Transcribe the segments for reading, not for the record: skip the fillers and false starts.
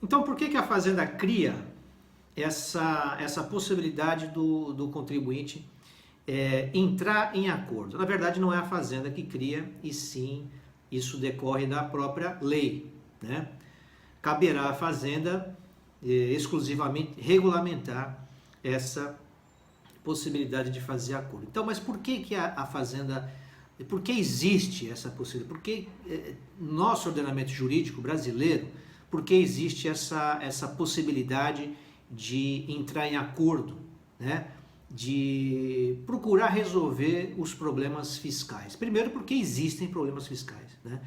Então, por que a Fazenda cria essa possibilidade do contribuinte entrar em acordo? Na verdade, não é a Fazenda que cria, e sim isso decorre da própria lei, né? Caberá à Fazenda exclusivamente regulamentar essa possibilidade de fazer acordo. Então, mas por que a Fazenda, por que existe essa possibilidade? Por que nosso ordenamento jurídico brasileiro, por que existe essa possibilidade de entrar em acordo, né? De procurar resolver os problemas fiscais? Primeiro, porque existem problemas fiscais, né?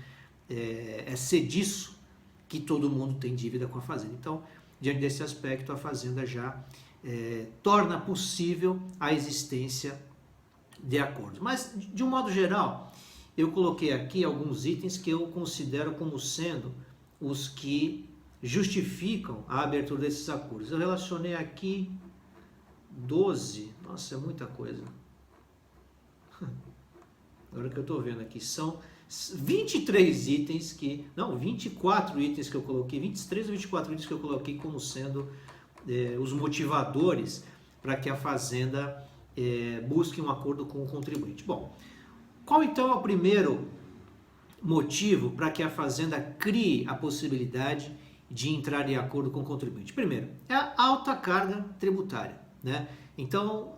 É ser disso que todo mundo tem dívida com a Fazenda. Então, diante desse aspecto, a Fazenda já torna possível a existência de acordos. Mas, de um modo geral, eu coloquei aqui alguns itens que eu considero como sendo os que justificam a abertura desses acordos. Eu relacionei aqui 12, nossa, é muita coisa. Agora que eu estou vendo aqui, são 23 itens que, não, 24 itens que eu coloquei, 23 ou 24 itens que eu coloquei como sendo os motivadores para que a Fazenda busque um acordo com o contribuinte. Bom, qual então é o primeiro motivo para que a Fazenda crie a possibilidade de entrar em acordo com o contribuinte? Primeiro, é a alta carga tributária, né? Então,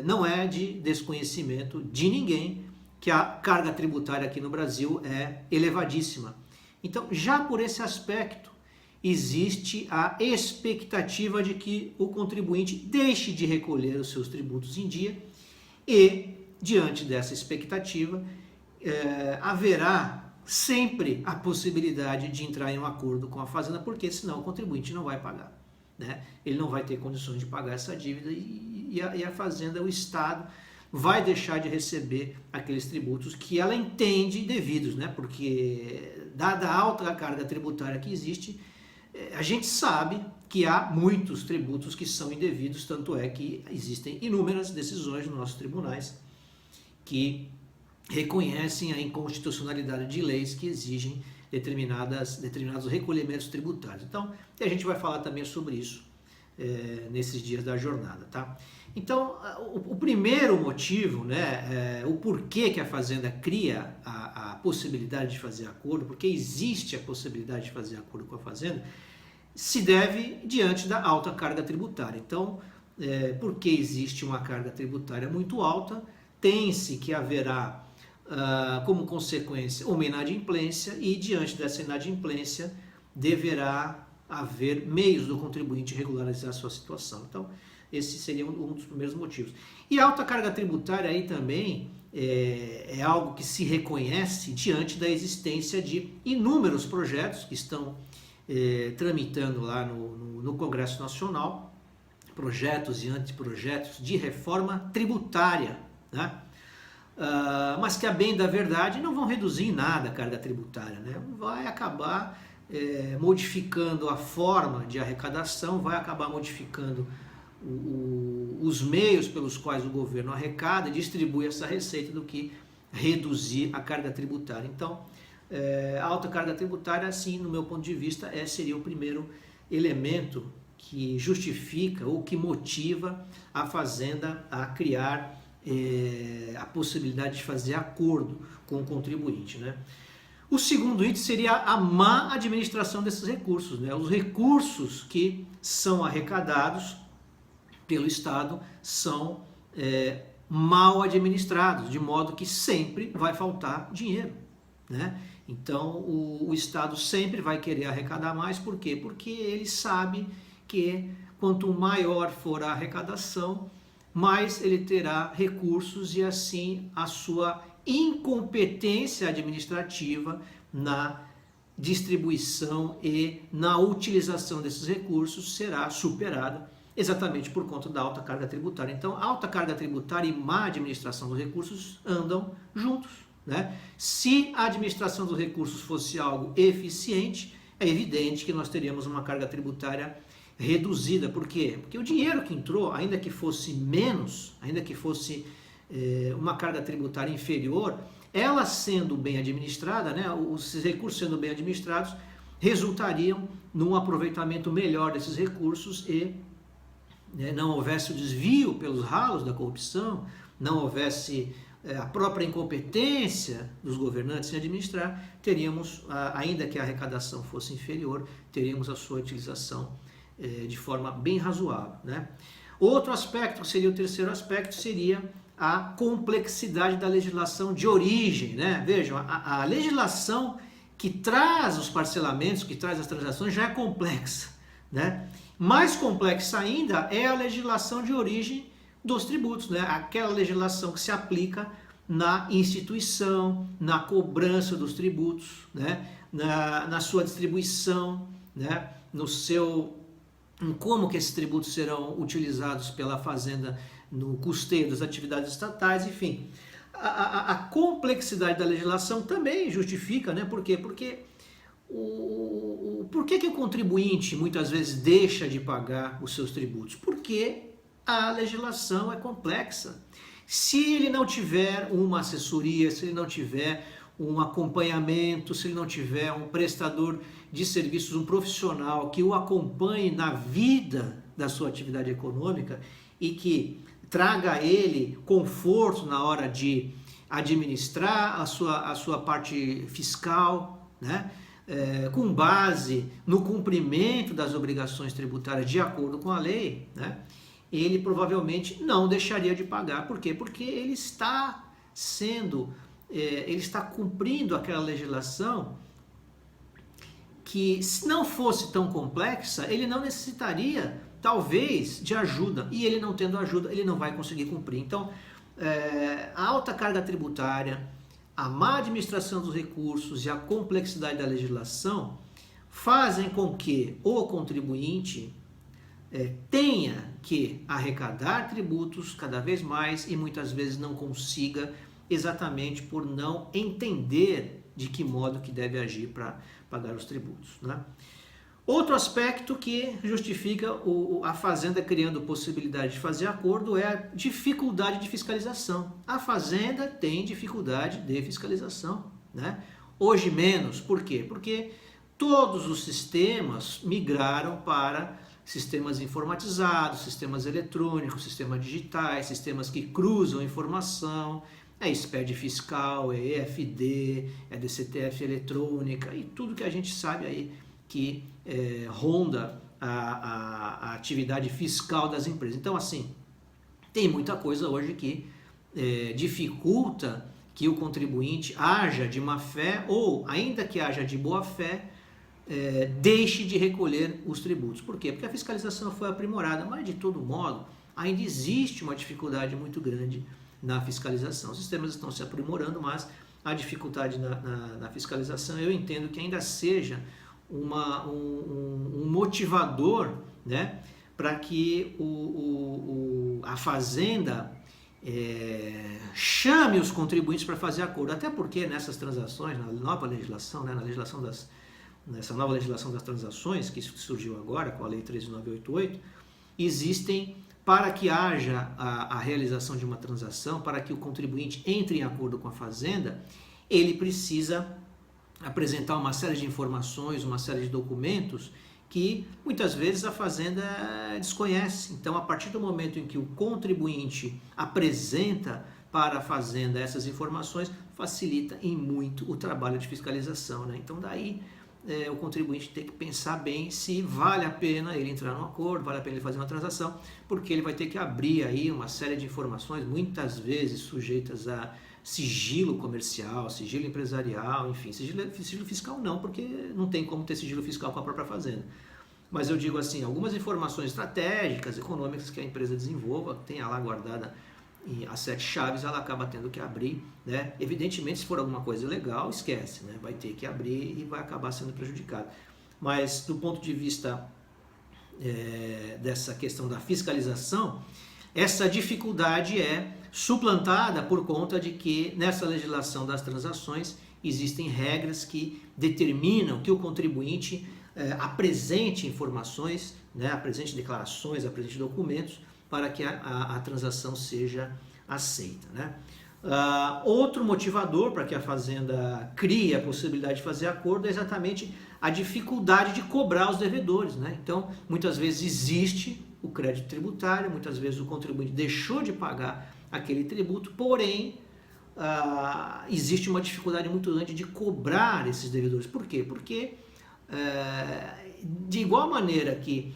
não é de desconhecimento de ninguém que a carga tributária aqui no Brasil é elevadíssima. Então, já por esse aspecto, existe a expectativa de que o contribuinte deixe de recolher os seus tributos em dia e, diante dessa expectativa, haverá sempre a possibilidade de entrar em um acordo com a Fazenda, porque senão o contribuinte não vai pagar, né? Ele não vai ter condições de pagar essa dívida e a Fazenda, o Estado, vai deixar de receber aqueles tributos que ela entende devidos, né? Porque, dada a alta carga tributária que existe, a gente sabe que há muitos tributos que são indevidos, tanto é que existem inúmeras decisões nos nossos tribunais que reconhecem a inconstitucionalidade de leis que exigem determinados recolhimentos tributários. Então, a gente vai falar também sobre isso nesses dias da jornada, tá? Então, o primeiro motivo, né, o porquê que a Fazenda cria a possibilidade de fazer acordo, porque existe a possibilidade de fazer acordo com a Fazenda, se deve diante da alta carga tributária. Então, porque existe uma carga tributária muito alta, tem-se que haverá como consequência uma inadimplência e diante dessa inadimplência deverá haver meios do contribuinte regularizar a sua situação. Então, esse seria um dos primeiros motivos. E a alta carga tributária aí também é algo que se reconhece diante da existência de inúmeros projetos que estão tramitando lá no Congresso Nacional, projetos e anteprojetos de reforma tributária, né? Mas que, a bem da verdade, não vão reduzir em nada a carga tributária, né? Vai acabar modificando a forma de arrecadação, vai acabar modificando os meios pelos quais o governo arrecada e distribui essa receita do que reduzir a carga tributária. Então, a alta carga tributária, assim, no meu ponto de vista, seria o primeiro elemento que justifica ou que motiva a Fazenda a criar a possibilidade de fazer acordo com o contribuinte, né? O segundo item seria a má administração desses recursos, né? Os recursos que são arrecadados pelo Estado são mal administrados, de modo que sempre vai faltar dinheiro, né? Então, o Estado sempre vai querer arrecadar mais, por quê? Porque ele sabe que quanto maior for a arrecadação, mais ele terá recursos e assim a sua incompetência administrativa na distribuição e na utilização desses recursos será superada exatamente por conta da alta carga tributária. Então, alta carga tributária e má administração dos recursos andam juntos, né? Se a administração dos recursos fosse algo eficiente, é evidente que nós teríamos uma carga tributária reduzida. Por quê? Porque o dinheiro que entrou, ainda que fosse menos, ainda que fosse uma carga tributária inferior, ela sendo bem administrada, né, os recursos sendo bem administrados, resultariam num aproveitamento melhor desses recursos e não houvesse o desvio pelos ralos da corrupção, não houvesse a própria incompetência dos governantes em administrar, teríamos, ainda que a arrecadação fosse inferior, teríamos a sua utilização de forma bem razoável, né? Outro aspecto, que seria o terceiro aspecto, seria a complexidade da legislação de origem, né? Vejam, a legislação que traz os parcelamentos, que traz as transações, já é complexa, né? Mais complexa ainda é a legislação de origem dos tributos, né? Aquela legislação que se aplica na instituição, na cobrança dos tributos, né? na sua distribuição, né? Em como que esses tributos serão utilizados pela Fazenda no custeio das atividades estatais, enfim. A complexidade da legislação também justifica, né? Por quê? Porque por que o contribuinte muitas vezes deixa de pagar os seus tributos? Porque a legislação é complexa. Se ele não tiver uma assessoria, se ele não tiver um acompanhamento, se ele não tiver um prestador de serviços, um profissional que o acompanhe na vida da sua atividade econômica e que traga a ele conforto na hora de administrar a sua parte fiscal, né? Com base no cumprimento das obrigações tributárias de acordo com a lei, né? Ele provavelmente não deixaria de pagar. Por quê? Porque ele está cumprindo aquela legislação que, se não fosse tão complexa, ele não necessitaria, talvez, de ajuda. E ele não tendo ajuda, ele não vai conseguir cumprir. Então, a alta carga tributária, a má administração dos recursos e a complexidade da legislação fazem com que o contribuinte tenha que arrecadar tributos cada vez mais e muitas vezes não consiga, exatamente por não entender de que modo que deve agir para pagar os tributos, né? Outro aspecto que justifica a Fazenda criando possibilidade de fazer acordo é a dificuldade de fiscalização. A Fazenda tem dificuldade de fiscalização, né? Hoje menos. Por quê? Porque todos os sistemas migraram para sistemas informatizados, sistemas eletrônicos, sistemas digitais, sistemas que cruzam informação, SPED fiscal, EFD, DCTF eletrônica e tudo que a gente sabe aí que ronda a atividade fiscal das empresas. Então, assim, tem muita coisa hoje que dificulta que o contribuinte haja de má fé ou, ainda que haja de boa fé, deixe de recolher os tributos. Por quê? Porque a fiscalização foi aprimorada, mas de todo modo ainda existe uma dificuldade muito grande na fiscalização. Os sistemas estão se aprimorando, mas a dificuldade na fiscalização eu entendo que ainda seja um motivador, né, para que a Fazenda chame os contribuintes para fazer acordo. Até porque nessas transações, na nova legislação, né, nessa nova legislação das transações, que surgiu agora com a Lei 13.988, existem, para que haja a realização de uma transação, para que o contribuinte entre em acordo com a Fazenda, ele precisa apresentar uma série de informações, uma série de documentos que muitas vezes a Fazenda desconhece. Então, a partir do momento em que o contribuinte apresenta para a Fazenda essas informações, facilita em muito o trabalho de fiscalização, né? Então, daí o contribuinte tem que pensar bem se vale a pena ele entrar num acordo, vale a pena ele fazer uma transação, porque ele vai ter que abrir aí uma série de informações, muitas vezes sujeitas a sigilo comercial, sigilo empresarial, enfim, sigilo fiscal não, porque não tem como ter sigilo fiscal com a própria Fazenda. Mas eu digo assim, algumas informações estratégicas, econômicas que a empresa desenvolva, tenha lá guardada as 7 chaves, ela acaba tendo que abrir, né? Evidentemente, se for alguma coisa ilegal, esquece, né? Vai ter que abrir e vai acabar sendo prejudicado. Mas do ponto de vista dessa questão da fiscalização, essa dificuldade é suplantada por conta de que nessa legislação das transações existem regras que determinam que o contribuinte apresente informações, né? Apresente declarações, apresente documentos para que a transação seja aceita, né? Outro motivador para que a Fazenda crie a possibilidade de fazer acordo é exatamente a dificuldade de cobrar os devedores, né? Então, muitas vezes existe o crédito tributário, muitas vezes o contribuinte deixou de pagar aquele tributo, porém, existe uma dificuldade muito grande de cobrar esses devedores. Por quê? Porque, de igual maneira que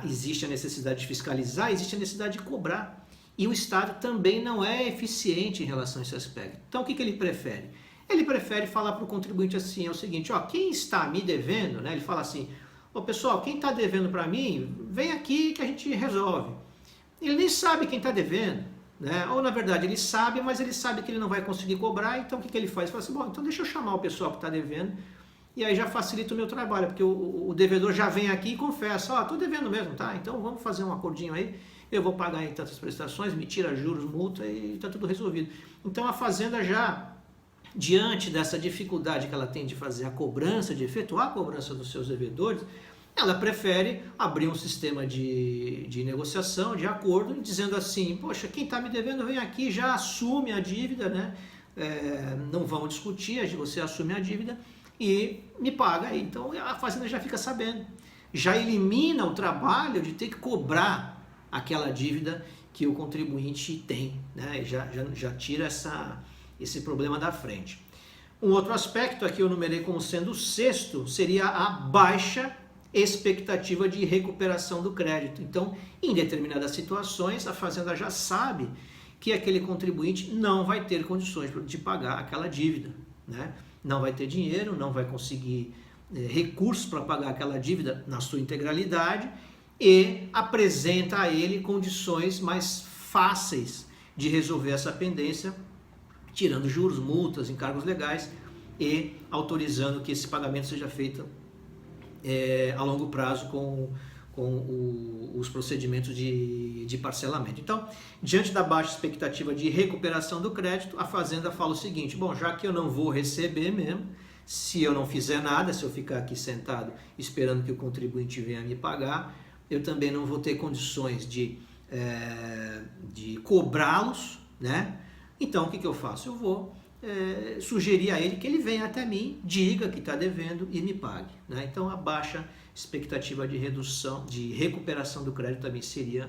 existe a necessidade de fiscalizar, existe a necessidade de cobrar. E o Estado também não é eficiente em relação a esse aspecto. Então, o que ele prefere? Ele prefere falar para o contribuinte assim, é o seguinte, ó, quem está me devendo, né, ele fala assim, ô pessoal, quem está devendo para mim, vem aqui que a gente resolve. Ele nem sabe quem está devendo, né? Ou na verdade ele sabe, mas ele sabe que ele não vai conseguir cobrar, então o que ele faz? Ele fala assim, bom, então deixa eu chamar o pessoal que está devendo, e aí já facilita o meu trabalho, porque o devedor já vem aqui e confessa, ó, estou devendo mesmo, tá? Então vamos fazer um acordinho aí, eu vou pagar em tantas prestações, me tira juros, multa e está tudo resolvido. Então a Fazenda já, diante dessa dificuldade que ela tem de fazer a cobrança, de efetuar a cobrança dos seus devedores, ela prefere abrir um sistema de negociação, de acordo, dizendo assim, poxa, quem está me devendo vem aqui, já assume a dívida, né? Não vão discutir, você assume a dívida e me paga aí. Então a Fazenda já fica sabendo, já elimina o trabalho de ter que cobrar aquela dívida que o contribuinte tem, né? Já tira esse problema da frente. Um outro aspecto aqui eu numerei como sendo o sexto, seria a baixa expectativa de recuperação do crédito. Então, em determinadas situações, a Fazenda já sabe que aquele contribuinte não vai ter condições de pagar aquela dívida, né? Não vai ter dinheiro, não vai conseguir recursos para pagar aquela dívida na sua integralidade e apresenta a ele condições mais fáceis de resolver essa pendência, tirando juros, multas, encargos legais e autorizando que esse pagamento seja feito a longo prazo com os procedimentos de parcelamento. Então, diante da baixa expectativa de recuperação do crédito, a Fazenda fala o seguinte, bom, já que eu não vou receber mesmo, se eu não fizer nada, se eu ficar aqui sentado esperando que o contribuinte venha me pagar, eu também não vou ter condições de cobrá-los, né? Então, o que eu faço? Eu vou sugerir a ele que ele venha até mim, diga que está devendo e me pague, né? Então, a baixa expectativa de redução, de recuperação do crédito também seria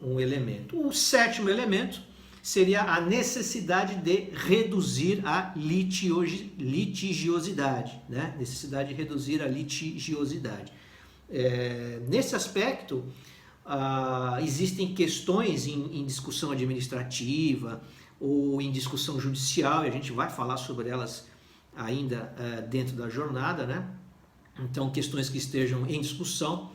um elemento. O sétimo elemento seria a necessidade de reduzir a litigiosidade, né? Necessidade de reduzir a litigiosidade. Nesse aspecto, existem questões em discussão administrativa ou em discussão judicial, e a gente vai falar sobre elas ainda dentro da jornada, né? Então, questões que estejam em discussão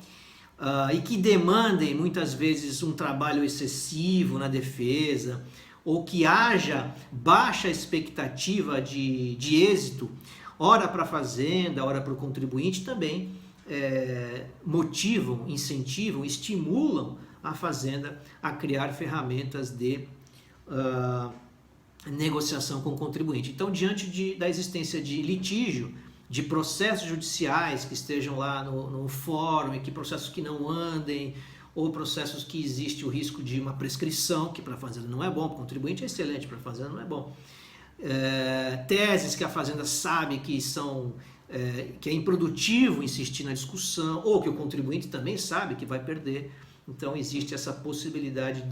e que demandem muitas vezes um trabalho excessivo na defesa, ou que haja baixa expectativa de êxito, ora para a Fazenda, ora para o contribuinte, também motivam, incentivam, estimulam a Fazenda a criar ferramentas de negociação com o contribuinte. Então, diante da existência de litígio, de processos judiciais que estejam lá no fórum, e que processos que não andem, ou processos que existe o risco de uma prescrição, que para a Fazenda não é bom, para o contribuinte é excelente, para a Fazenda não é bom. Teses que a Fazenda sabe que que é improdutivo insistir na discussão, ou que o contribuinte também sabe que vai perder. Então existe essa possibilidade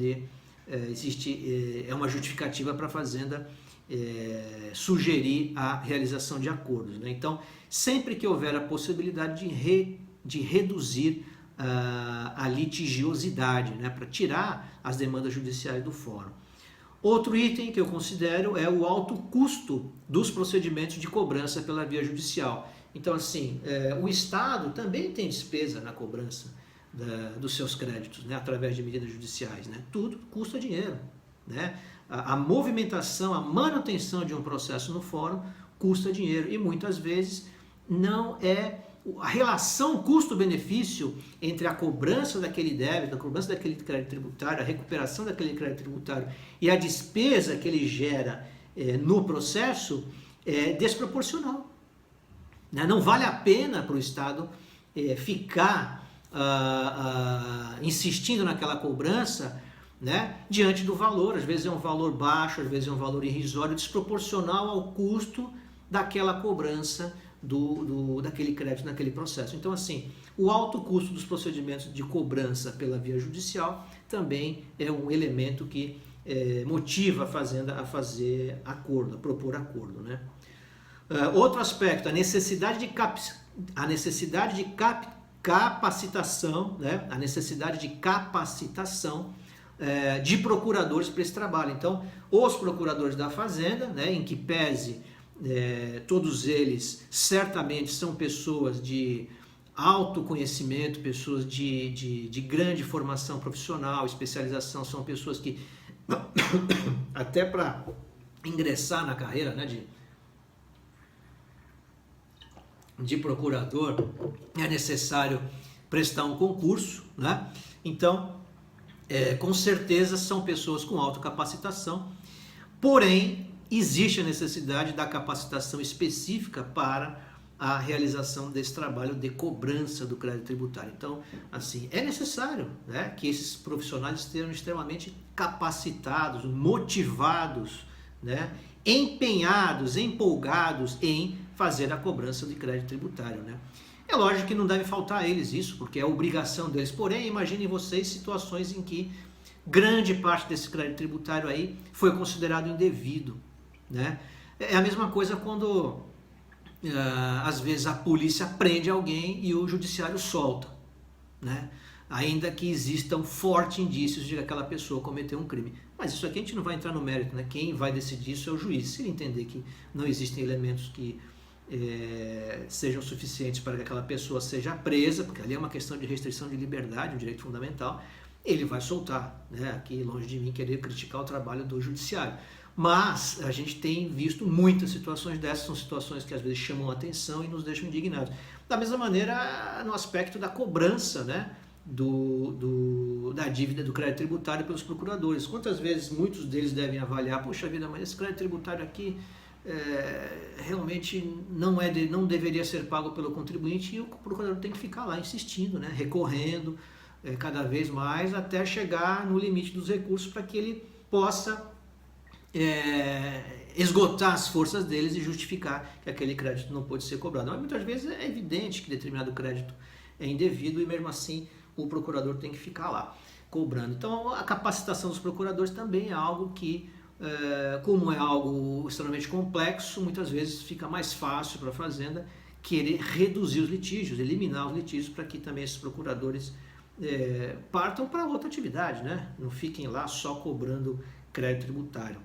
é uma justificativa para a Fazenda sugerir a realização de acordos, né? Então, sempre que houver a possibilidade de reduzir a litigiosidade, né, para tirar as demandas judiciais do fórum. Outro item que eu considero é o alto custo dos procedimentos de cobrança pela via judicial. Então, assim, o Estado também tem despesa na cobrança dos seus créditos, né, através de medidas judiciais, né? Tudo custa dinheiro, né? A movimentação, a manutenção de um processo no fórum custa dinheiro e muitas vezes não é a relação custo-benefício entre a cobrança daquele débito, a cobrança daquele crédito tributário, a recuperação daquele crédito tributário e a despesa que ele gera no processo é desproporcional, né? Não vale a pena para o Estado ficar insistindo naquela cobrança, né, diante do valor. Às vezes é um valor baixo, às vezes é um valor irrisório, desproporcional ao custo daquela cobrança daquele crédito naquele processo. Então, assim, o alto custo dos procedimentos de cobrança pela via judicial também é um elemento que motiva a Fazenda a fazer acordo, a propor acordo, né? Outro aspecto, a necessidade de capacitação, né? A necessidade de capacitação de procuradores para esse trabalho. Então, os procuradores da Fazenda, né, em que pese todos eles certamente são pessoas de alto conhecimento, pessoas de grande formação profissional, especialização, são pessoas que até para ingressar na carreira, né, de procurador é necessário prestar um concurso, né? Então, com certeza são pessoas com alta capacitação, porém existe a necessidade da capacitação específica para a realização desse trabalho de cobrança do crédito tributário. Então, assim, é necessário, né, que esses profissionais estejam extremamente capacitados, motivados, né, empenhados, empolgados em fazer a cobrança de crédito tributário, né? É lógico que não deve faltar a eles isso, porque é obrigação deles. Porém, imaginem vocês situações em que grande parte desse crédito tributário aí foi considerado indevido, né? É a mesma coisa quando às vezes a polícia prende alguém e o judiciário solta, né? Ainda que existam fortes indícios de que aquela pessoa cometeu um crime. Mas isso aqui a gente não vai entrar no mérito, né? Quem vai decidir isso é o juiz. Se ele entender que não existem elementos que sejam suficientes para que aquela pessoa seja presa, porque ali é uma questão de restrição de liberdade, um direito fundamental, ele vai soltar, né? Aqui longe de mim querer criticar o trabalho do judiciário. Mas a gente tem visto muitas situações dessas, são situações que às vezes chamam a atenção e nos deixam indignados. Da mesma maneira, no aspecto da cobrança, né, da dívida do crédito tributário pelos procuradores. Quantas vezes muitos deles devem avaliar, poxa vida, mas esse crédito tributário aqui realmente não deveria ser pago pelo contribuinte, e o procurador tem que ficar lá insistindo, né, recorrendo cada vez mais até chegar no limite dos recursos para que ele possa esgotar as forças deles e justificar que aquele crédito não pode ser cobrado. Mas muitas vezes é evidente que determinado crédito é indevido e mesmo assim o procurador tem que ficar lá cobrando. Então a capacitação dos procuradores também é algo que, como é algo extremamente complexo, muitas vezes fica mais fácil para a Fazenda querer reduzir os litígios, eliminar os litígios, para que também esses procuradores partam para outra atividade, né? Não fiquem lá só cobrando crédito tributário.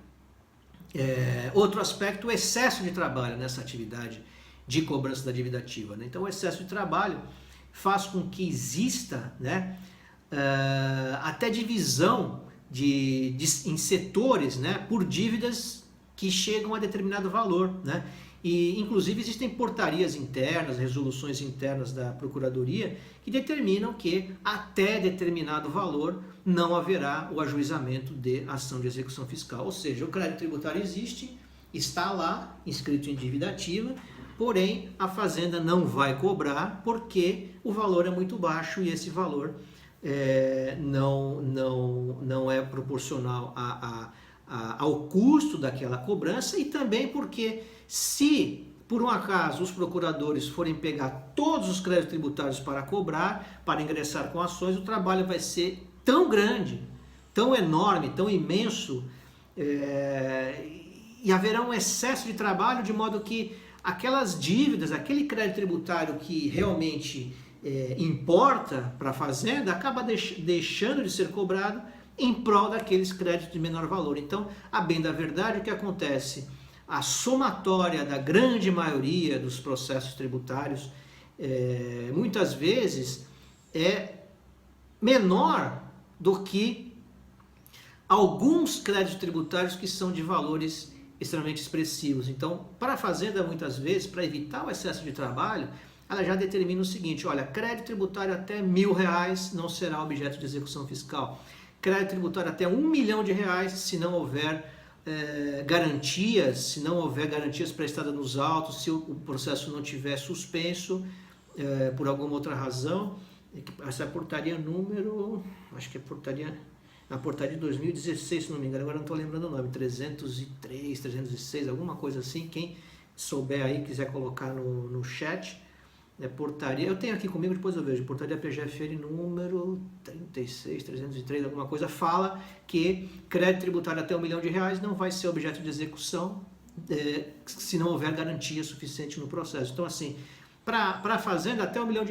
Outro aspecto, o excesso de trabalho nessa atividade de cobrança da dívida ativa, né? Então o excesso de trabalho faz com que exista, né, até divisão em setores, né, por dívidas que chegam a determinado valor, né? E inclusive existem portarias internas, resoluções internas da Procuradoria que determinam que até determinado valor não haverá o ajuizamento de ação de execução fiscal. Ou seja, o crédito tributário existe, está lá, inscrito em dívida ativa, porém a Fazenda não vai cobrar porque o valor é muito baixo e esse valor não é proporcional ao custo daquela cobrança, e também porque se por um acaso os procuradores forem pegar todos os créditos tributários para cobrar, para ingressar com ações, o trabalho vai ser tão grande, tão enorme, tão imenso, e haverá um excesso de trabalho, de modo que aquelas dívidas, aquele crédito tributário que realmente importa para a Fazenda, acaba deixando de ser cobrado em prol daqueles créditos de menor valor. Então, a bem da verdade, o que acontece? A somatória da grande maioria dos processos tributários muitas vezes é menor do que alguns créditos tributários que são de valores extremamente expressivos. Então, para a Fazenda, muitas vezes, para evitar o excesso de trabalho, ela já determina o seguinte: olha, crédito tributário até R$1.000 não será objeto de execução fiscal. Crédito tributário até R$1 milhão, se não houver garantias, se não houver garantias prestadas nos autos, se o processo não tiver suspenso por alguma outra razão. Essa portaria número, acho que é a portaria de 2016, se não me engano, agora não estou lembrando o nome, 303, 306, alguma coisa assim. Quem souber aí, quiser colocar no chat, portaria, eu tenho aqui comigo, depois eu vejo, portaria PGFN número 36303, alguma coisa, fala que crédito tributário até R$1 milhão não vai ser objeto de execução se não houver garantia suficiente no processo. Então, assim, para a fazenda até R$1 milhão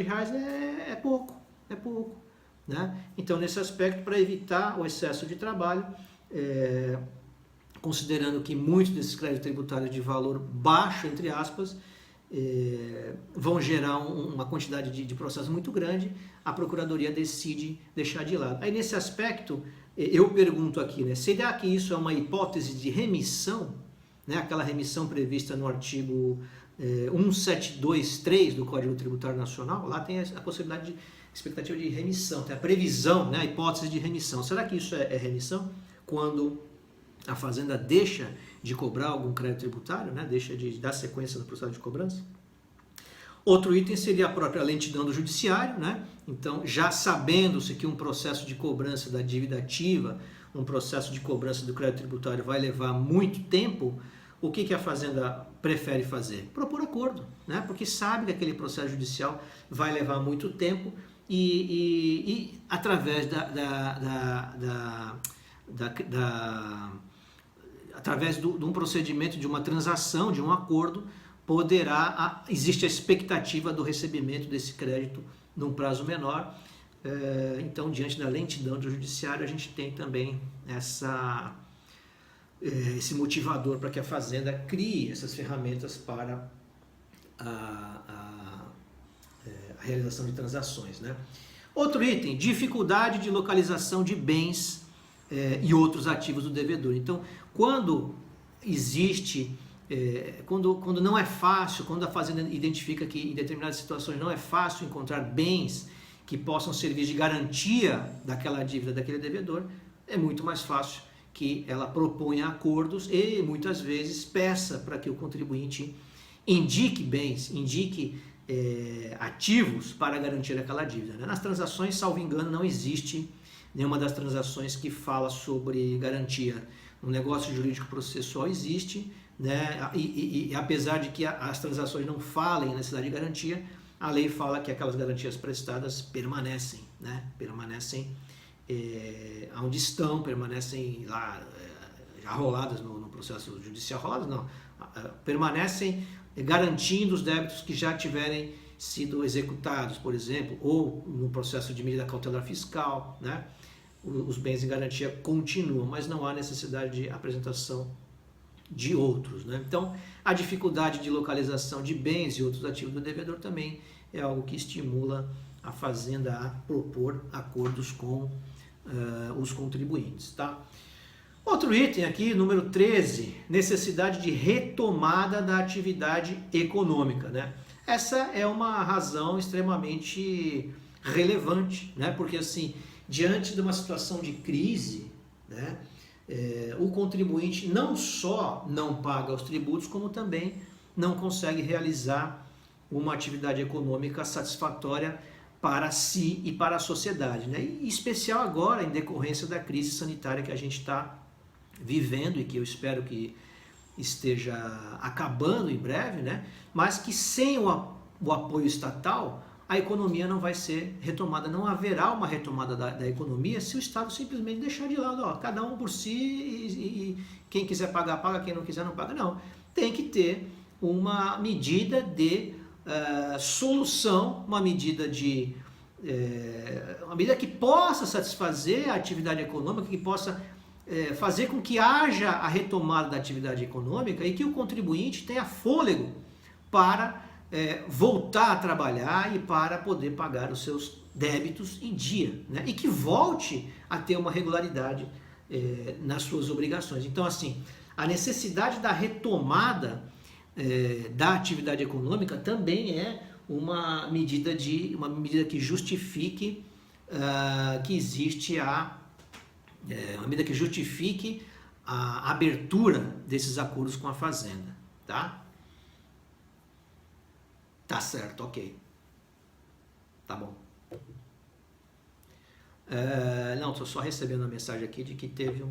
é pouco, né? Então, nesse aspecto, para evitar o excesso de trabalho, considerando que muitos desses créditos tributários de valor baixo, entre aspas, vão gerar uma quantidade de processos muito grande, a Procuradoria decide deixar de lado. Aí, nesse aspecto, eu pergunto aqui, né, será que isso é uma hipótese de remissão, né, aquela remissão prevista no artigo 1723 do Código Tributário Nacional? Lá tem a possibilidade de expectativa de remissão, tem a previsão, né, a hipótese de remissão. Será que isso é remissão? Quando a Fazenda deixa de cobrar algum crédito tributário, né? Deixa de dar sequência no processo de cobrança. Outro item seria a própria lentidão do judiciário, né? Então, já sabendo-se que um processo de cobrança da dívida ativa, um processo de cobrança do crédito tributário vai levar muito tempo, o que a Fazenda prefere fazer? Propor acordo, né? Porque sabe que aquele processo judicial vai levar muito tempo e através através de um procedimento, de uma transação, de um acordo, existe a expectativa do recebimento desse crédito num prazo menor. Então, diante da lentidão do judiciário, a gente tem também esse motivador para que a Fazenda crie essas ferramentas para a realização de transações, né? Outro item, dificuldade de localização de bens e outros ativos do devedor. Então, quando existe, quando não é fácil, quando a Fazenda identifica que em determinadas situações não é fácil encontrar bens que possam servir de garantia daquela dívida daquele devedor, é muito mais fácil que ela proponha acordos e muitas vezes peça para que o contribuinte indique bens, indique ativos para garantir aquela dívida, né? Nas transações, salvo engano, não existe nenhuma das transações que fala sobre garantia. No negócio jurídico processual existe, né? E apesar de que as transações não falem em necessidade de garantia, a lei fala que aquelas garantias prestadas permanecem, né? Permanecem onde estão, permanecem lá já roladas no processo judicial, roladas não, permanecem garantindo os débitos que já tiverem sido executados, por exemplo, ou no processo de medida cautelar fiscal, né? Os bens em garantia continuam, mas não há necessidade de apresentação de outros, né? Então, a dificuldade de localização de bens e outros ativos do devedor também é algo que estimula a Fazenda a propor acordos com os contribuintes, tá? Outro item aqui, número 13, necessidade de retomada da atividade econômica, né? Essa é uma razão extremamente relevante, né? Porque assim, diante de uma situação de crise, né, o contribuinte não só não paga os tributos, como também não consegue realizar uma atividade econômica satisfatória para si e para a sociedade, né? E em especial agora, em decorrência da crise sanitária que a gente está vivendo e que eu espero que esteja acabando em breve, né? Mas que sem o apoio estatal, a economia não vai ser retomada, não haverá uma retomada da economia se o Estado simplesmente deixar de lado, ó, cada um por si e quem quiser pagar, paga, quem não quiser não paga, não. Tem que ter uma medida de solução, uma medida que possa satisfazer a atividade econômica, que possa fazer com que haja a retomada da atividade econômica e que o contribuinte tenha fôlego para voltar a trabalhar e para poder pagar os seus débitos em dia, né? E que volte a ter uma regularidade nas suas obrigações. Então, assim, a necessidade da retomada da atividade econômica também é uma medida que justifique que existe uma medida que justifique a abertura desses acordos com a Fazenda, tá? Tá certo, ok. Tá bom. Não, estou só recebendo uma mensagem aqui de que teve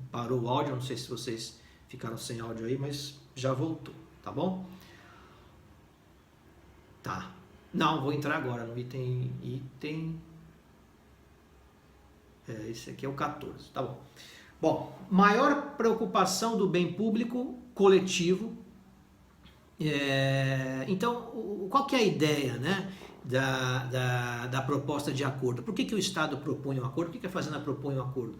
parou o áudio, não sei se vocês ficaram sem áudio aí, mas Já voltou, tá bom? Tá. Não, vou entrar agora no item... esse aqui é o 14, tá bom. Bom, maior preocupação do bem público coletivo. Então, qual que é a ideia, né, da proposta de acordo? Por que o Estado propõe um acordo? Por que a Fazenda propõe um acordo?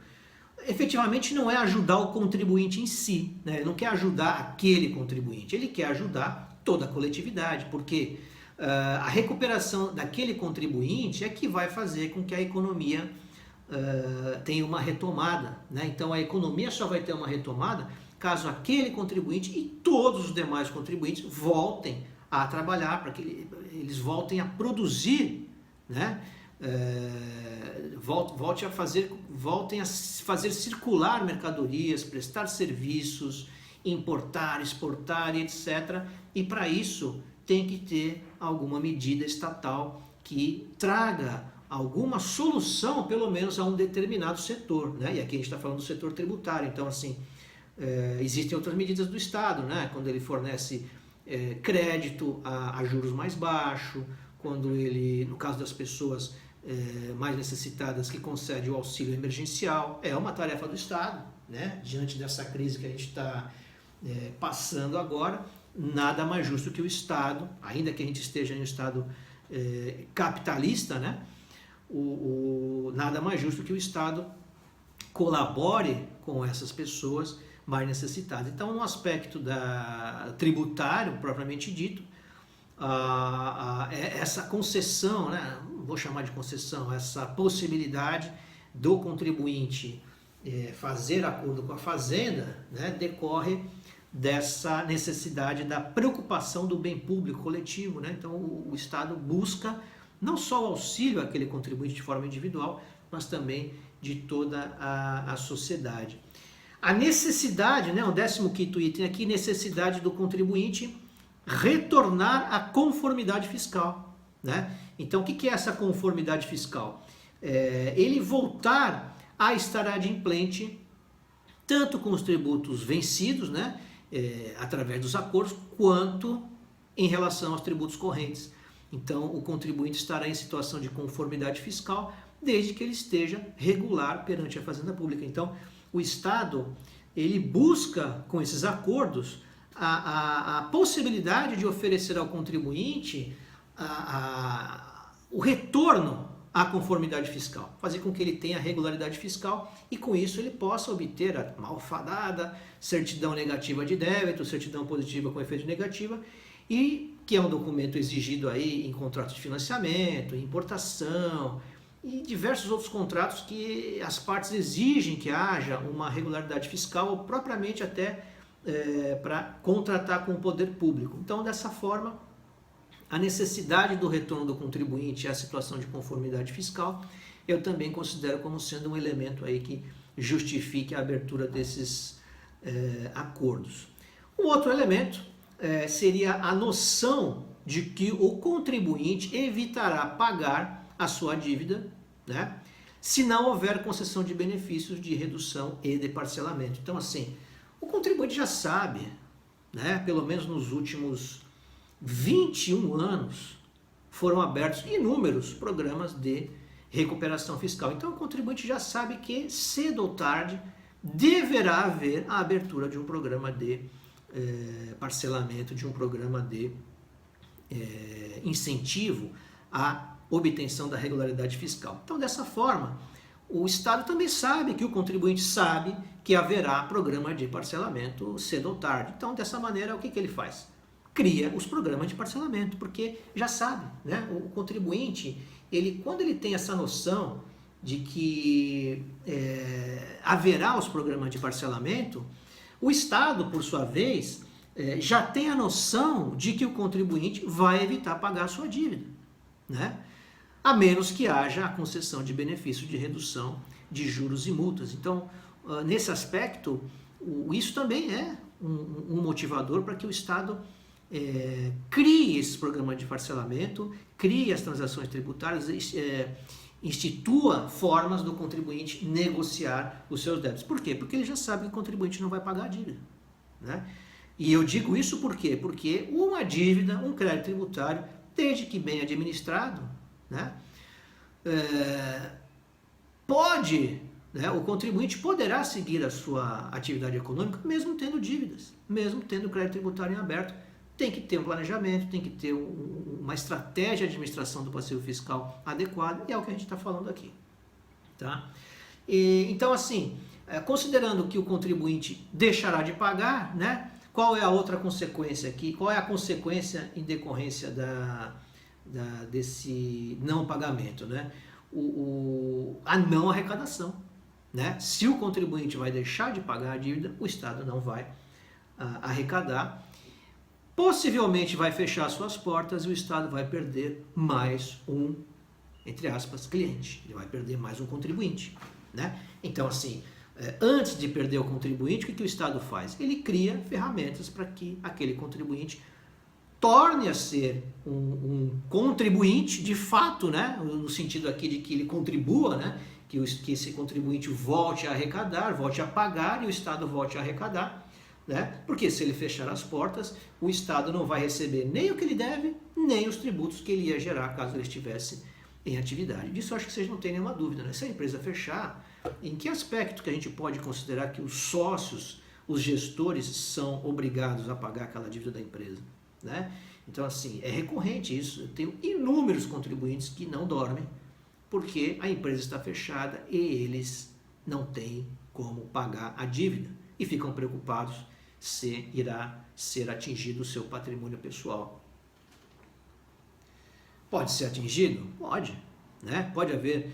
Efetivamente não é ajudar o contribuinte em si, né? Ele não quer ajudar aquele contribuinte, ele quer ajudar toda a coletividade, porque a recuperação daquele contribuinte é que vai fazer com que a economia tenha uma retomada, né? Então a economia só vai ter uma retomada caso aquele contribuinte e todos os demais contribuintes voltem a trabalhar, para que eles voltem a produzir, né? Voltem a fazer circular mercadorias, prestar serviços, importar, exportar, etc. E para isso tem que ter alguma medida estatal que traga alguma solução, pelo menos, a um determinado setor, né? E aqui a gente está falando do setor tributário. Então, assim, existem outras medidas do Estado, né? Quando ele fornece crédito a juros mais baixos, quando ele, no caso das pessoas mais necessitadas, que concede o auxílio emergencial, é uma tarefa do Estado, né? Diante dessa crise que a gente está passando agora, nada mais justo que o Estado, ainda que a gente esteja em um Estado capitalista, né? Nada mais justo que o Estado colabore com essas pessoas mais necessitadas. Então, no aspecto tributário, propriamente dito, essa concessão, né, vou chamar de concessão, essa possibilidade do contribuinte fazer acordo com a Fazenda, né, decorre dessa necessidade da preocupação do bem público coletivo, né? Então, o Estado busca não só o auxílio àquele contribuinte de forma individual, mas também de toda a sociedade. A necessidade, né, o 15º item aqui, necessidade do contribuinte retornar à conformidade fiscal, né? Então, o que é essa conformidade fiscal? Ele voltar a estar adimplente tanto com os tributos vencidos, né, através dos acordos, quanto em relação aos tributos correntes. Então, o contribuinte estará em situação de conformidade fiscal desde que ele esteja regular perante a Fazenda Pública. Então, o Estado, ele busca, com esses acordos, a possibilidade de oferecer ao contribuinte o retorno à conformidade fiscal, fazer com que ele tenha regularidade fiscal e, com isso, ele possa obter a malfadada certidão negativa de débito, certidão positiva com efeito negativa, e que é um documento exigido aí em contratos de financiamento, importação e diversos outros contratos que as partes exigem que haja uma regularidade fiscal ou propriamente até para contratar com o poder público. Então, dessa forma, a necessidade do retorno do contribuinte à situação de conformidade fiscal, eu também considero como sendo um elemento aí que justifique a abertura desses acordos. Um outro elemento seria a noção de que o contribuinte evitará pagar a sua dívida, né, se não houver concessão de benefícios de redução e de parcelamento. Então, assim, o contribuinte já sabe, né, pelo menos nos últimos 21 anos, foram abertos inúmeros programas de recuperação fiscal. Então, o contribuinte já sabe que, cedo ou tarde, deverá haver a abertura de um programa de parcelamento, de um programa de incentivo à obtenção da regularidade fiscal. Então, dessa forma, o Estado também sabe que o contribuinte sabe que haverá programa de parcelamento cedo ou tarde. Então, dessa maneira, o que ele faz? Cria os programas de parcelamento, porque já sabe, né? O contribuinte, quando ele tem essa noção de que haverá os programas de parcelamento, o Estado, por sua vez, já tem a noção de que o contribuinte vai evitar pagar a sua dívida, né? A menos que haja a concessão de benefício de redução de juros e multas. Então, nesse aspecto, isso também é um motivador para que o Estado crie esses programas de parcelamento, crie as transações tributárias, institua formas do contribuinte negociar os seus débitos. Por quê? Porque ele já sabe que o contribuinte não vai pagar a dívida, né? E eu digo isso por quê? Porque uma dívida, um crédito tributário, desde que bem administrado, né, pode, né, o contribuinte poderá seguir a sua atividade econômica mesmo tendo dívidas, mesmo tendo crédito tributário em aberto. Tem que ter um planejamento, tem que ter uma estratégia de administração do passivo fiscal adequada, e é o que a gente está falando aqui. Tá? Então, assim, considerando que o contribuinte deixará de pagar, né, qual é a outra consequência aqui? Qual é a consequência em decorrência desse não pagamento? Né? A não arrecadação. Né? Se o contribuinte vai deixar de pagar a dívida, o Estado não vai arrecadar. Possivelmente vai fechar suas portas e o Estado vai perder mais um, entre aspas, cliente. Ele vai perder mais um contribuinte. Né? Então, assim, antes de perder o contribuinte, o que o Estado faz? Ele cria ferramentas para que aquele contribuinte torne a ser um contribuinte de fato, né? No sentido aqui de que ele contribua, né? Que esse contribuinte volte a arrecadar, volte a pagar e o Estado volte a arrecadar. Né? Porque se ele fechar as portas, o Estado não vai receber nem o que ele deve, nem os tributos que ele ia gerar caso ele estivesse em atividade. Disso eu acho que vocês não têm nenhuma dúvida. Né? Se a empresa fechar, em que aspecto que a gente pode considerar que os sócios, os gestores, são obrigados a pagar aquela dívida da empresa? Né? Então, assim, é recorrente isso. Eu tenho inúmeros contribuintes que não dormem porque a empresa está fechada e eles não têm como pagar a dívida e ficam preocupados se irá ser atingido o seu patrimônio pessoal. Pode ser atingido? Pode. Né? Pode haver,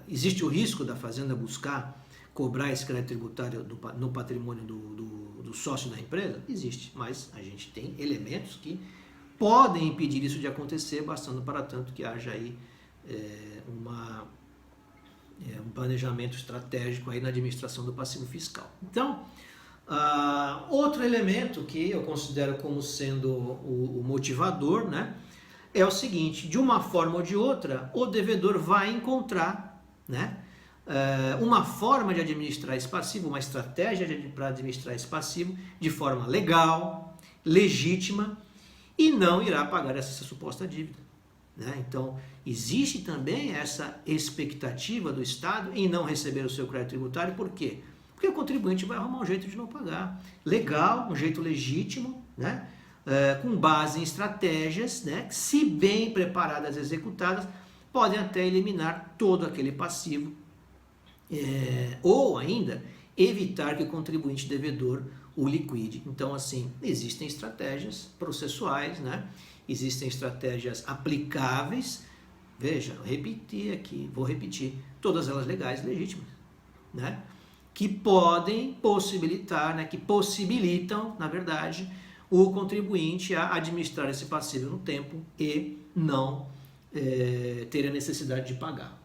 existe o risco da fazenda buscar cobrar esse crédito tributário no patrimônio do sócio da empresa? Existe, mas a gente tem elementos que podem impedir isso de acontecer, bastando para tanto que haja aí um planejamento estratégico aí na administração do passivo fiscal. Então, outro elemento que eu considero como sendo o motivador, né, é o seguinte: de uma forma ou de outra, o devedor vai encontrar, né, uma forma de administrar esse passivo, uma estratégia para administrar esse passivo de forma legal, legítima, e não irá pagar essa suposta dívida. Né? Então, existe também essa expectativa do Estado em não receber o seu crédito tributário. Por quê? Porque o contribuinte vai arrumar um jeito de não pagar. Legal, um jeito legítimo, né? Com base em estratégias, né? Que, se bem preparadas e executadas, podem até eliminar todo aquele passivo ou ainda evitar que o contribuinte devedor o liquide. Então, assim, existem estratégias processuais, né? Existem estratégias aplicáveis. Veja, vou repetir, todas elas legais e legítimas, né? Que podem possibilitar, né? Que possibilitam, na verdade, o contribuinte a administrar esse passivo no tempo e não ter a necessidade de pagar.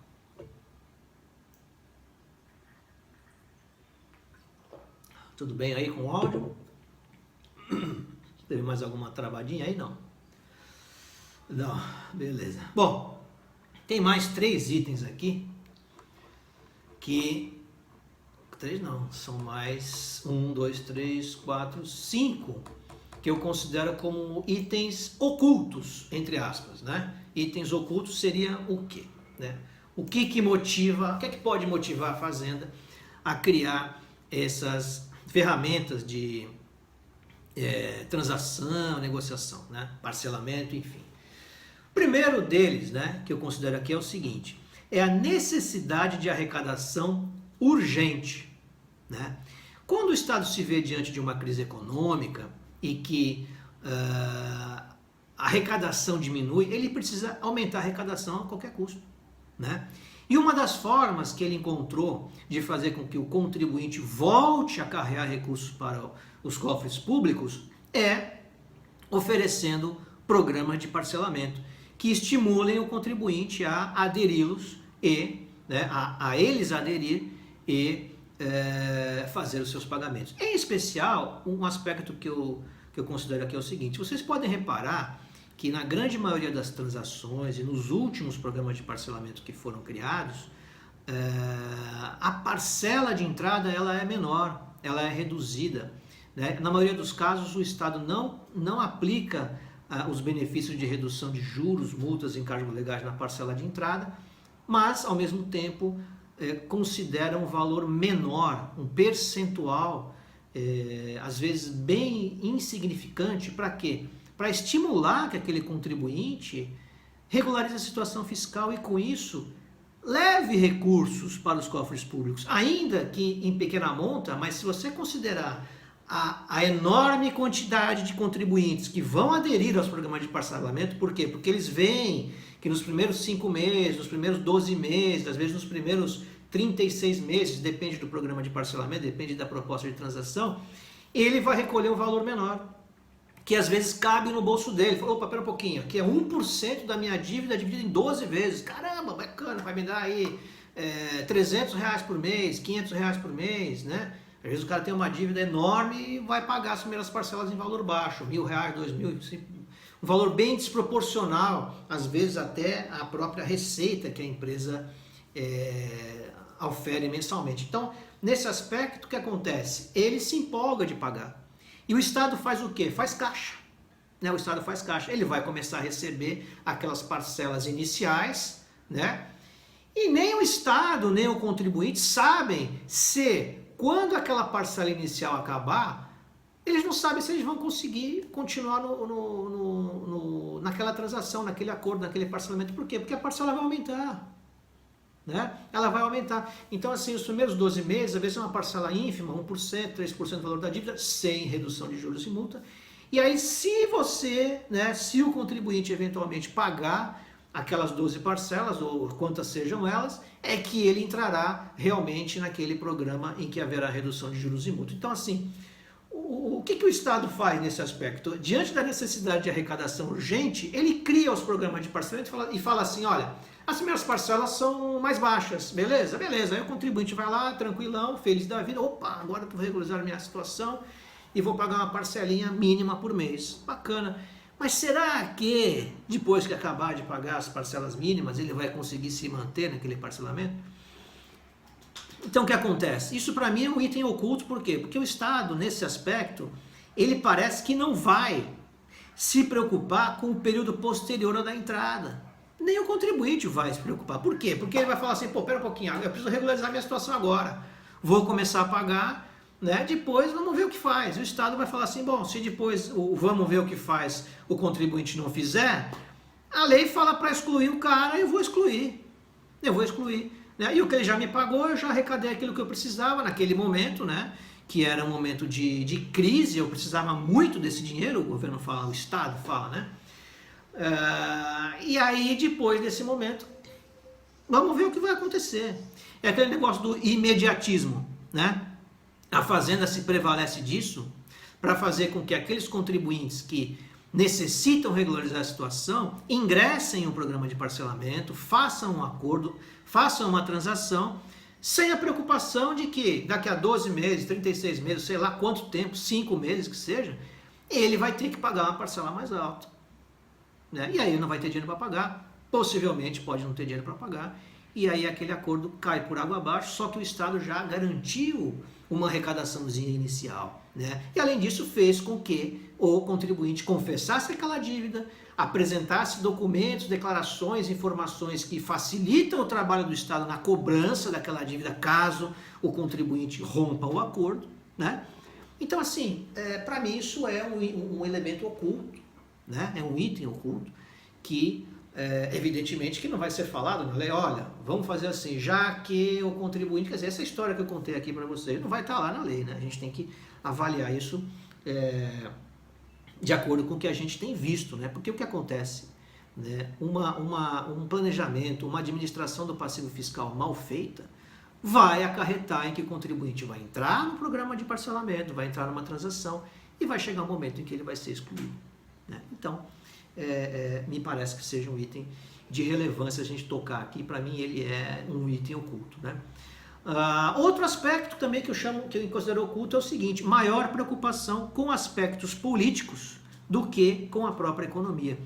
Tudo bem aí com o áudio? Teve mais alguma travadinha aí? Não. Não, beleza. Bom, tem mais 3 itens aqui que... 3 não, são mais 1, 2, 3, 4, 5 que eu considero como itens ocultos, entre aspas, né? Itens ocultos seria o quê? Né? O que motiva, o que é que pode motivar a Fazenda a criar essas ferramentas de transação, negociação, né? Parcelamento, enfim. O primeiro deles, né, que eu considero aqui é o seguinte: é a necessidade de arrecadação urgente. Né? Quando o Estado se vê diante de uma crise econômica e que a arrecadação diminui, ele precisa aumentar a arrecadação a qualquer custo. Né? E uma das formas que ele encontrou de fazer com que o contribuinte volte a carregar recursos para os cofres públicos é oferecendo programas de parcelamento que estimulem o contribuinte a aderi-los e, né, a eles aderir e fazer os seus pagamentos. Em especial, um aspecto que eu considero aqui é o seguinte: vocês podem reparar que na grande maioria das transações e nos últimos programas de parcelamento que foram criados, a parcela de entrada ela é menor, ela é reduzida. né? Na maioria dos casos, o Estado não aplica os benefícios de redução de juros, multas e encargos legais na parcela de entrada, mas, ao mesmo tempo, considera um valor menor, um percentual, às vezes bem insignificante, para quê? Para estimular que aquele contribuinte regularize a situação fiscal e, com isso, leve recursos para os cofres públicos, ainda que em pequena monta, mas se você considerar a enorme quantidade de contribuintes que vão aderir aos programas de parcelamento, por quê? Porque eles veem que nos primeiros 5 meses, nos primeiros 12 meses, às vezes nos primeiros 36 meses, depende do programa de parcelamento, depende da proposta de transação, ele vai recolher um valor menor, que às vezes cabe no bolso dele. Falou, opa, pera um pouquinho, aqui é 1% da minha dívida dividido em 12 vezes. Caramba, bacana, vai me dar aí R$300 por mês, R$500 por mês, né? Às vezes o cara tem uma dívida enorme e vai pagar as primeiras parcelas em valor baixo, R$1.000, R$2.000, um valor bem desproporcional, às vezes até a própria receita que a empresa ofere mensalmente. Então, nesse aspecto, o que acontece? Ele se empolga de pagar. E o Estado faz o quê? Faz caixa. Né? O Estado faz caixa. Ele vai começar a receber aquelas parcelas iniciais, né? E nem o Estado, nem o contribuinte sabem se, quando aquela parcela inicial acabar, eles não sabem se eles vão conseguir continuar naquela transação, naquele acordo, naquele parcelamento. Por quê? Porque a parcela vai aumentar. Né? Ela vai aumentar. Então, assim, os primeiros 12 meses, às vezes é uma parcela ínfima, 1%, 3% do valor da dívida, sem redução de juros e multa. E aí, se você, né, se o contribuinte eventualmente pagar aquelas 12 parcelas, ou quantas sejam elas, é que ele entrará realmente naquele programa em que haverá redução de juros e multa. Então, assim, o que o Estado faz nesse aspecto? Diante da necessidade de arrecadação urgente, ele cria os programas de parcelamento e fala assim, olha, as primeiras parcelas são mais baixas, beleza? Beleza, aí o contribuinte vai lá, tranquilão, feliz da vida, opa, agora eu vou regularizar a minha situação e vou pagar uma parcelinha mínima por mês, bacana. Mas será que depois que acabar de pagar as parcelas mínimas, ele vai conseguir se manter naquele parcelamento? Então o que acontece? Isso para mim é um item oculto, por quê? Porque o Estado, nesse aspecto, ele parece que não vai se preocupar com o período posterior ao da entrada. Nem o contribuinte vai se preocupar. Por quê? Porque ele vai falar assim, pô, pera um pouquinho, eu preciso regularizar minha situação agora. Vou começar a pagar, né? Depois vamos ver o que faz. O Estado vai falar assim, bom, se depois vamos ver o que faz o contribuinte não fizer, a lei fala para excluir o cara, eu vou excluir. Né? E o que ele já me pagou, eu já arrecadei aquilo que eu precisava naquele momento, né? Que era um momento de crise, eu precisava muito desse dinheiro, o governo fala, o Estado fala, né? E aí, depois desse momento, vamos ver o que vai acontecer. É aquele negócio do imediatismo, né? A Fazenda se prevalece disso para fazer com que aqueles contribuintes que necessitam regularizar a situação ingressem em um programa de parcelamento, façam um acordo, façam uma transação, sem a preocupação de que daqui a 12 meses, 36 meses, sei lá quanto tempo, 5 meses que seja, ele vai ter que pagar uma parcela mais alta. Né? E aí ele não vai ter dinheiro para pagar, possivelmente pode não ter dinheiro para pagar, e aí aquele acordo cai por água abaixo, só que o Estado já garantiu uma arrecadaçãozinha inicial. Né? E além disso fez com que o contribuinte confessasse aquela dívida, apresentasse documentos, declarações, informações que facilitam o trabalho do Estado na cobrança daquela dívida, caso o contribuinte rompa o acordo. Né? Então, assim, para mim isso é um elemento oculto, né? É um item oculto que, evidentemente, que não vai ser falado na lei. Olha, vamos fazer assim, já que o contribuinte, quer dizer, essa história que eu contei aqui para vocês, não vai estar lá na lei, né? A gente tem que avaliar isso de acordo com o que a gente tem visto, né? Porque o que acontece? Né? Um planejamento, uma administração do passivo fiscal mal feita vai acarretar em que o contribuinte vai entrar no programa de parcelamento, vai entrar numa transação e vai chegar um momento em que ele vai ser excluído. Né? Então, me parece que seja um item de relevância a gente tocar aqui. Para mim, ele é um item oculto. Né? Outro aspecto também que eu considero oculto é o seguinte: maior preocupação com aspectos políticos do que com a própria economia.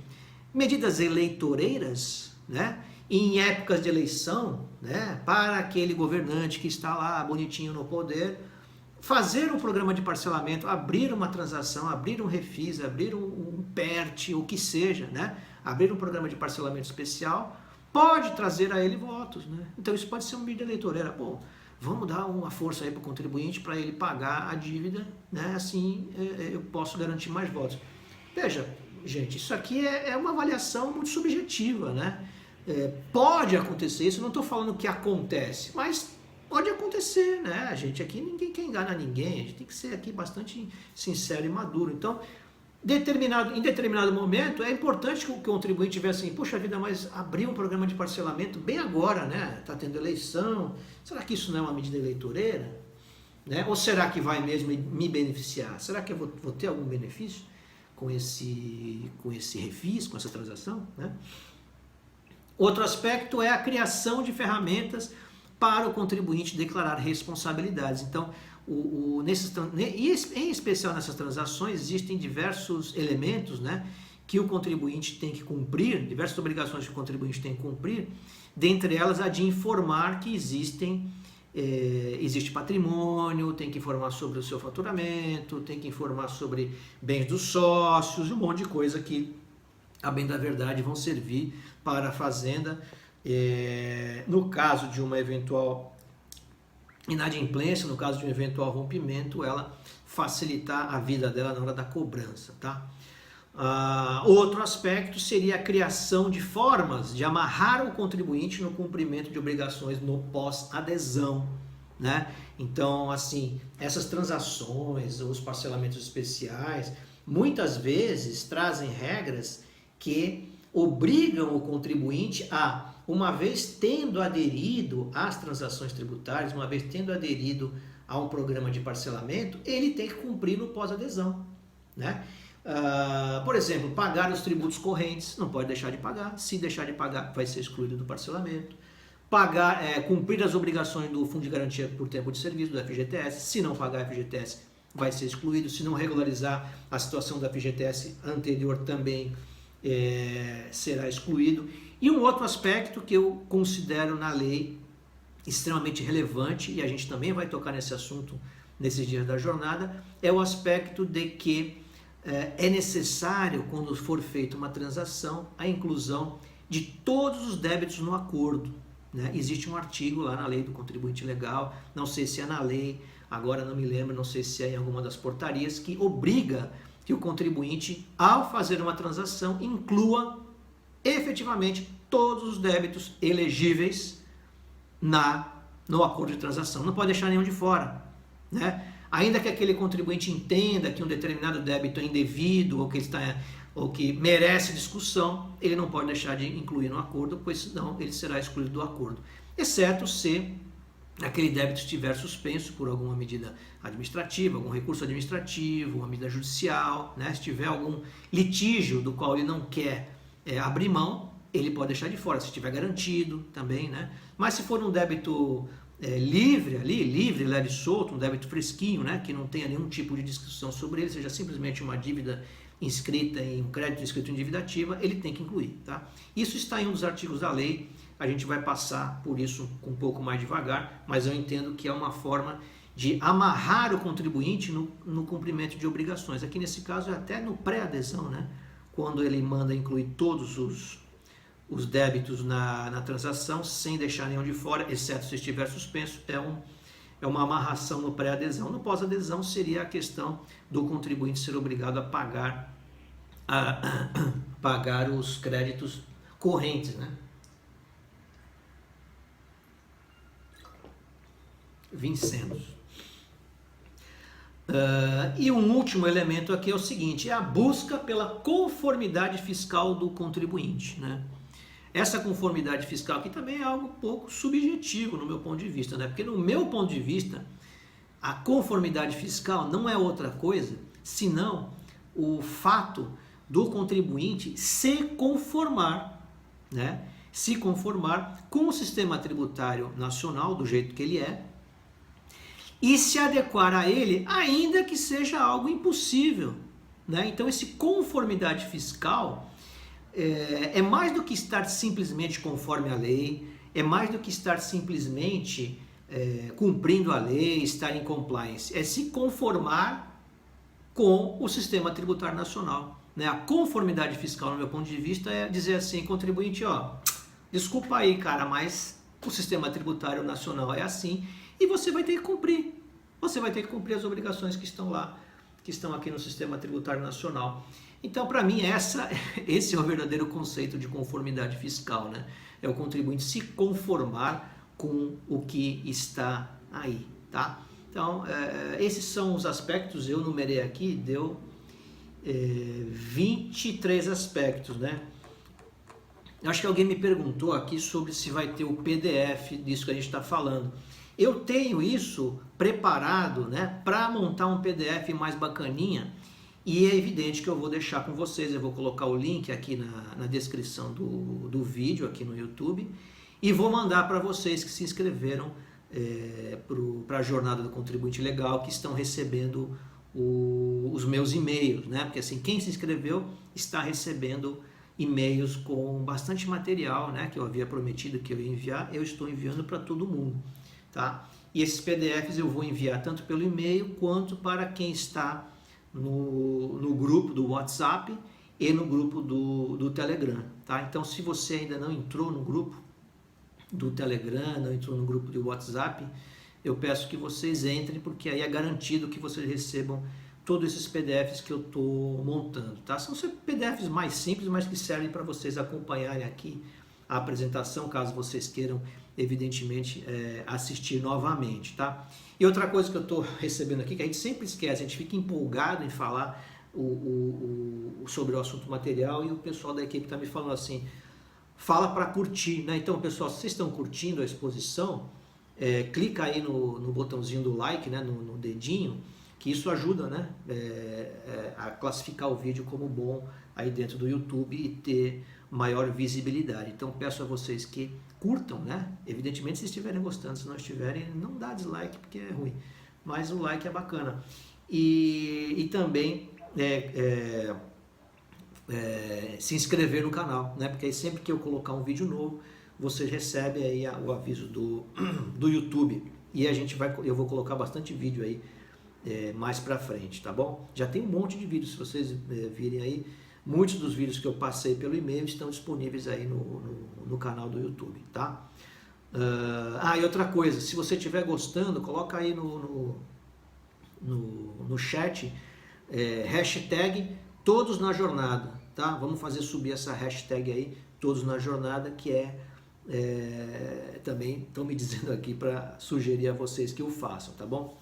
Medidas eleitoreiras, né? Em épocas de eleição, né? Para aquele governante que está lá bonitinho no poder, fazer um programa de parcelamento, abrir uma transação, abrir um refis, abrir um PERT, o que seja, né? Abrir um programa de parcelamento especial, pode trazer a ele votos, né? Então isso pode ser uma medida eleitoreira. Bom, vamos dar uma força aí para o contribuinte para ele pagar a dívida, né? Assim eu posso garantir mais votos. Veja, gente, isso aqui é uma avaliação muito subjetiva, né? Pode acontecer isso, não estou falando que acontece, mas pode acontecer, né? A gente aqui, ninguém quer enganar ninguém, a gente tem que ser aqui bastante sincero e maduro. Então, em determinado momento, é importante que o contribuinte tivesse assim, poxa vida, mas abrir um programa de parcelamento bem agora, né? Está tendo eleição, será que isso não é uma medida eleitoreira? Né? Ou será que vai mesmo me beneficiar? Será que eu vou ter algum benefício com esse refis, com essa transação? Né? Outro aspecto é a criação de ferramentas para o contribuinte declarar responsabilidades. Então, em especial nessas transações, existem diversos elementos, né, que o contribuinte tem que cumprir, diversas obrigações que o contribuinte tem que cumprir, dentre elas a de informar que existe patrimônio, tem que informar sobre o seu faturamento, tem que informar sobre bens dos sócios, um monte de coisa que, a bem da verdade, vão servir para a Fazenda, no caso de uma eventual inadimplência, no caso de um eventual rompimento, ela facilitar a vida dela na hora da cobrança, tá? Outro aspecto seria a criação de formas de amarrar o contribuinte no cumprimento de obrigações no pós-adesão, né? Então, assim, essas transações, os parcelamentos especiais, muitas vezes trazem regras que obrigam o contribuinte a, uma vez tendo aderido às transações tributárias, uma vez tendo aderido a um programa de parcelamento, ele tem que cumprir no pós-adesão, né? Por exemplo, pagar os tributos correntes, não pode deixar de pagar. Se deixar de pagar, vai ser excluído do parcelamento. Cumprir as obrigações do Fundo de Garantia por Tempo de Serviço, do FGTS. Se não pagar FGTS, vai ser excluído. Se não regularizar a situação do FGTS anterior, também será excluído. E um outro aspecto que eu considero na lei extremamente relevante, e a gente também vai tocar nesse assunto nesses dias da jornada, é o aspecto de que é necessário, quando for feita uma transação, a inclusão de todos os débitos no acordo, né? Existe um artigo lá na lei do contribuinte legal, não sei se é na lei, agora não me lembro, não sei se é em alguma das portarias, que obriga que o contribuinte, ao fazer uma transação, inclua efetivamente todos os débitos elegíveis no acordo de transação. Não pode deixar nenhum de fora, né? Ainda que aquele contribuinte entenda que um determinado débito é indevido ou que merece discussão, ele não pode deixar de incluir no acordo, pois senão ele será excluído do acordo, exceto se aquele débito estiver suspenso por alguma medida administrativa, algum recurso administrativo, uma medida judicial, né? Se tiver algum litígio do qual ele não quer abrir mão, ele pode deixar de fora, se estiver garantido também, né? Mas se for um débito livre, leve e solto, um débito fresquinho, né? Que não tenha nenhum tipo de discussão sobre ele, seja simplesmente uma dívida inscrita em um crédito inscrito em dívida ativa, ele tem que incluir, tá? Isso está em um dos artigos da lei, a gente vai passar por isso um pouco mais devagar, mas eu entendo que é uma forma de amarrar o contribuinte no cumprimento de obrigações. Aqui nesse caso é até no pré-adesão, né? Quando ele manda incluir todos os débitos na transação, sem deixar nenhum de fora, exceto se estiver suspenso, é uma amarração no pré-adesão. No pós-adesão seria a questão do contribuinte ser obrigado a pagar os créditos correntes, né? Vincendos. E um último elemento aqui é o seguinte, é a busca pela conformidade fiscal do contribuinte, né? Essa conformidade fiscal aqui também é algo um pouco subjetivo no meu ponto de vista, né? Porque no meu ponto de vista, a conformidade fiscal não é outra coisa senão o fato do contribuinte se conformar, né? Se conformar com o sistema tributário nacional do jeito que ele é, e se adequar a ele, ainda que seja algo impossível, né? Então, esse conformidade fiscal é mais do que estar simplesmente conforme a lei, é mais do que estar simplesmente cumprindo a lei, estar em compliance, é se conformar com o sistema tributário nacional. Né? A conformidade fiscal, no meu ponto de vista, é dizer assim, contribuinte, ó, desculpa aí, cara, mas o sistema tributário nacional é assim e você vai ter que cumprir. Você vai ter que cumprir as obrigações que estão lá, que estão aqui no sistema tributário nacional. Então, para mim, esse é o verdadeiro conceito de conformidade fiscal, né? É o contribuinte se conformar com o que está aí, tá? Então, esses são os aspectos, eu numerei aqui, deu 23 aspectos, né? Acho que alguém me perguntou aqui sobre se vai ter o PDF disso que a gente está falando. Eu tenho isso preparado, né, para montar um PDF mais bacaninha e é evidente que eu vou deixar com vocês. Eu vou colocar o link aqui na descrição do vídeo aqui no YouTube e vou mandar para vocês que se inscreveram para a Jornada do Contribuinte Legal, que estão recebendo os meus e-mails, né? Porque assim, quem se inscreveu está recebendo e-mails com bastante material, né, que eu havia prometido que eu ia enviar, eu estou enviando para todo mundo, tá? E esses PDFs eu vou enviar tanto pelo e-mail quanto para quem está no grupo do WhatsApp e no grupo do Telegram, tá? Então, se você ainda não entrou no grupo do Telegram, não entrou no grupo do WhatsApp, eu peço que vocês entrem, porque aí é garantido que vocês recebam todos esses PDFs que eu estou montando, tá? São PDFs mais simples, mas que servem para vocês acompanharem aqui a apresentação, caso vocês queiram, evidentemente, assistir novamente, tá? E outra coisa que eu estou recebendo aqui, que a gente sempre esquece, a gente fica empolgado em falar sobre o assunto material e o pessoal da equipe está me falando assim, fala para curtir, né? Então, pessoal, se vocês estão curtindo a exposição, clica aí no botãozinho do like, né? no dedinho, que isso ajuda, né, a classificar o vídeo como bom aí dentro do YouTube e ter maior visibilidade. Então peço a vocês que curtam, né, evidentemente se estiverem gostando, se não estiverem, não dá dislike porque é ruim, mas o like é bacana. E também se inscrever no canal, né, porque aí sempre que eu colocar um vídeo novo, vocês recebem aí o aviso do YouTube e eu vou colocar bastante vídeo aí mais pra frente, tá bom? Já tem um monte de vídeos, se vocês virem aí, muitos dos vídeos que eu passei pelo e-mail estão disponíveis aí no canal do YouTube, tá? E outra coisa, se você estiver gostando, coloca aí no chat, hashtag todos na jornada, tá? Vamos fazer subir essa hashtag aí, todos na jornada, que também estão me dizendo aqui para sugerir a vocês que o façam, tá bom?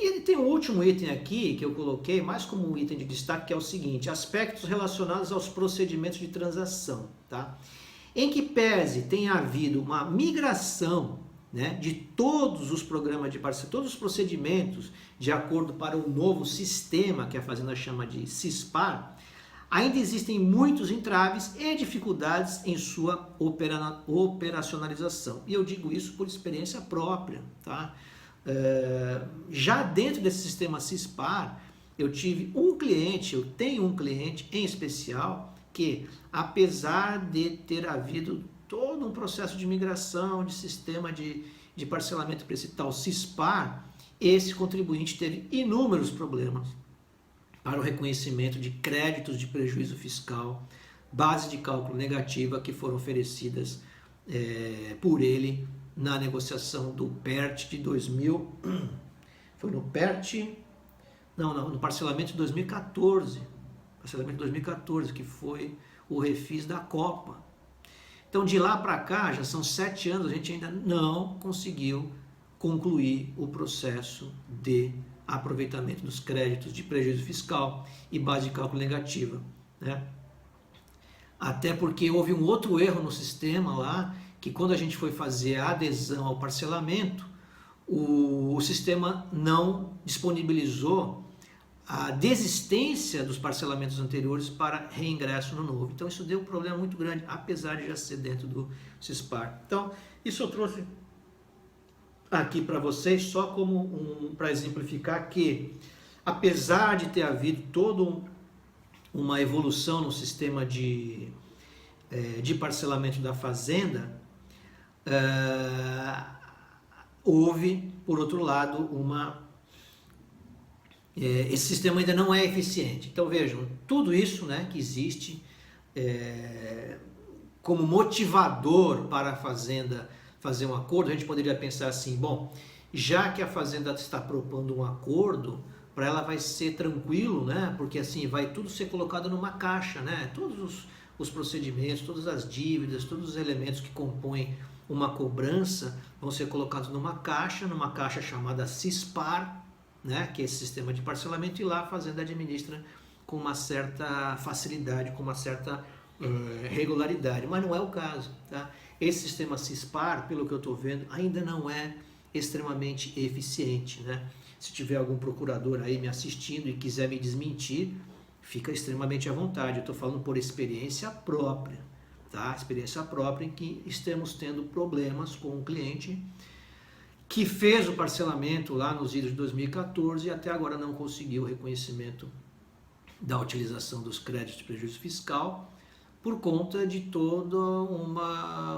E ele tem um último item aqui que eu coloquei mais como um item de destaque, que é o seguinte: aspectos relacionados aos procedimentos de transação, tá? Em que pese tenha havido uma migração, né, de todos os programas de parceria, todos os procedimentos de acordo para o novo sistema que a Fazenda chama de SISPAR, ainda existem muitos entraves e dificuldades em sua operacionalização. E eu digo isso por experiência própria, tá? Já dentro desse sistema SISPAR, eu tenho um cliente em especial que, apesar de ter havido todo um processo de migração de sistema de parcelamento para esse tal SISPAR, esse contribuinte teve inúmeros problemas para o reconhecimento de créditos de prejuízo fiscal, base de cálculo negativa que foram oferecidas por ele na negociação do PERT de 2000, foi no PERT, no parcelamento de 2014, que foi o refis da Copa. Então, de lá para cá, já são 7 anos, a gente ainda não conseguiu concluir o processo de aproveitamento dos créditos de prejuízo fiscal e base de cálculo negativa, né? Até porque houve um outro erro no sistema lá, que quando a gente foi fazer a adesão ao parcelamento, o sistema não disponibilizou a desistência dos parcelamentos anteriores para reingresso no novo. Então isso deu um problema muito grande, apesar de já ser dentro do SISPAR. Então isso eu trouxe aqui para vocês só como para exemplificar que, apesar de ter havido toda uma evolução no sistema de parcelamento da Fazenda, houve, por outro lado, esse sistema ainda não é eficiente. Então vejam, tudo isso, né, que existe como motivador para a Fazenda fazer um acordo, a gente poderia pensar assim, bom, já que a Fazenda está propondo um acordo, para ela vai ser tranquilo, né? Porque assim vai tudo ser colocado numa caixa, né? Todos os procedimentos, todas as dívidas, todos os elementos que compõem uma cobrança vão ser colocados numa caixa chamada CISPAR, né? Que é esse sistema de parcelamento, e lá a Fazenda administra com uma certa facilidade, com uma certa regularidade, mas não é o caso, tá? Esse sistema CISPAR, pelo que eu estou vendo, ainda não é extremamente eficiente, né? Se tiver algum procurador aí me assistindo e quiser me desmentir, fica extremamente à vontade. Eu estou falando por experiência própria, tá? Experiência própria em que estamos tendo problemas com um cliente que fez o parcelamento lá nos idos de 2014 e até agora não conseguiu o reconhecimento da utilização dos créditos de prejuízo fiscal por conta de todo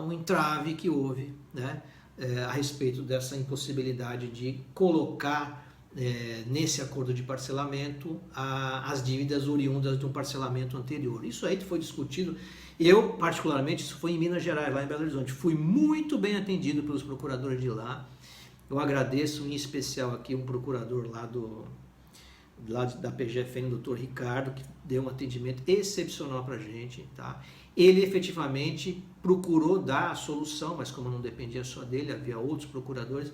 um entrave que houve, né? A respeito dessa impossibilidade de colocar nesse acordo de parcelamento as dívidas oriundas do parcelamento anterior. Isso aí foi discutido, eu particularmente, isso foi em Minas Gerais, lá em Belo Horizonte, fui muito bem atendido pelos procuradores de lá. Eu agradeço em especial aqui um procurador lá da PGFN, o Dr. Ricardo, que deu um atendimento excepcional para a gente, tá? Ele efetivamente procurou dar a solução, mas como não dependia só dele, havia outros procuradores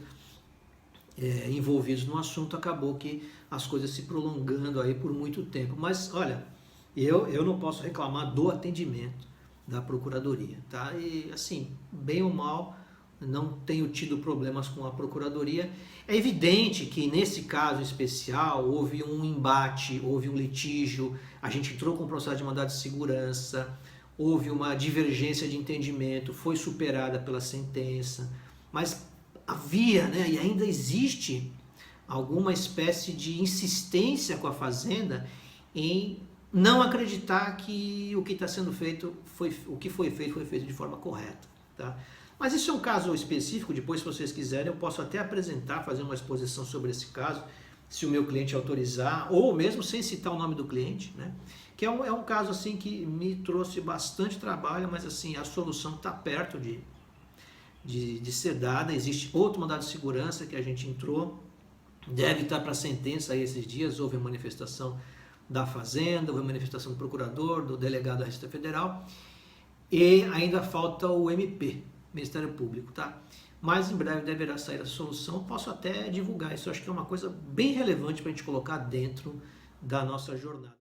envolvidos no assunto, acabou que as coisas se prolongando aí por muito tempo. Mas olha, eu não posso reclamar do atendimento da Procuradoria, tá? E assim, bem ou mal, não tenho tido problemas com a Procuradoria. É evidente que nesse caso especial houve um embate, houve um litígio, a gente entrou com o processo de mandado de segurança, houve uma divergência de entendimento, foi superada pela sentença, mas havia, né, e ainda existe alguma espécie de insistência com a Fazenda em não acreditar que o que está sendo feito, o que foi feito de forma correta, tá? Mas isso é um caso específico, depois se vocês quiserem eu posso até apresentar, fazer uma exposição sobre esse caso, se o meu cliente autorizar, ou mesmo sem citar o nome do cliente, né? Que é um caso assim que me trouxe bastante trabalho, mas assim, a solução está perto de ser dada. Existe outro mandado de segurança que a gente entrou, deve estar para sentença aí esses dias, houve manifestação da Fazenda, houve manifestação do procurador, do delegado da Receita Federal, e ainda falta o MP, Ministério Público, tá? Mas em breve deverá sair a solução, posso até divulgar isso, acho que é uma coisa bem relevante para a gente colocar dentro da nossa jornada.